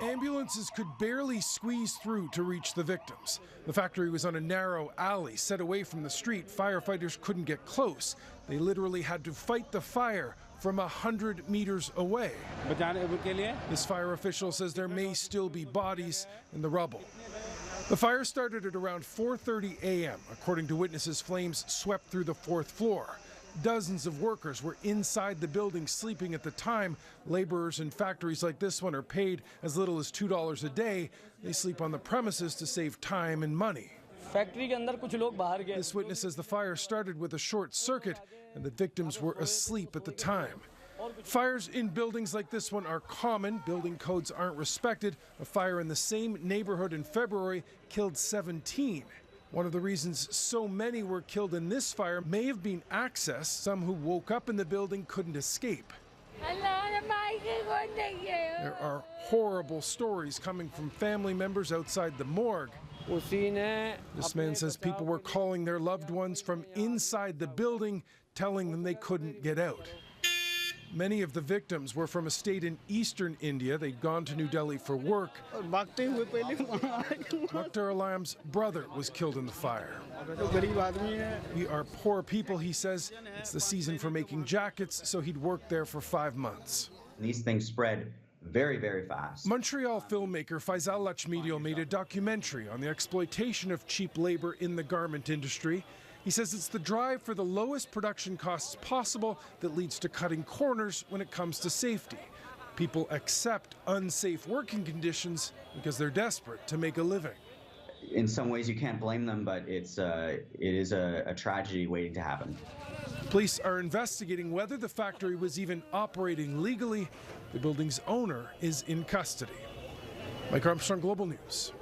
Ambulances could barely squeeze through to reach the victims. The factory was on a narrow alley set away from the street. Firefighters couldn't get close. They literally had to fight the fire from 100 meters away. This fire official says there may still be bodies in the rubble. The fire started at around 4:30 a.m. According to witnesses, flames swept through the fourth floor. Dozens of workers were inside the building sleeping at the time. Laborers in factories like this one are paid as little as $2 a day. They sleep on the premises to save time and money. This witness says the fire started with a short circuit and the victims were asleep at the time. Fires in buildings like this one are common. Building codes aren't respected. A fire in the same neighborhood in February killed 17. One of the reasons so many were killed in this fire may have been access. Some who woke up in the building couldn't escape. There are horrible stories coming from family members outside the morgue. This man says people were calling their loved ones from inside the building, telling them they couldn't get out. Many of the victims were from a state in eastern India. They'd gone to New Delhi for work. Mukhtar Alam's brother was killed in the fire. We are poor people, he says. It's the season for making jackets, so he'd worked there for 5 months. These things spread very, very fast. Montreal filmmaker Faisal Lachmidio made a documentary on the exploitation of cheap labor in the garment industry. He says it's the drive for the lowest production costs possible that leads to cutting corners when it comes to safety. People accept unsafe working conditions because they're desperate to make a living. In some ways you can't blame them, but it is a tragedy waiting to happen. Police are investigating whether the factory was even operating legally. The building's owner is in custody. Mike Armstrong, Global News.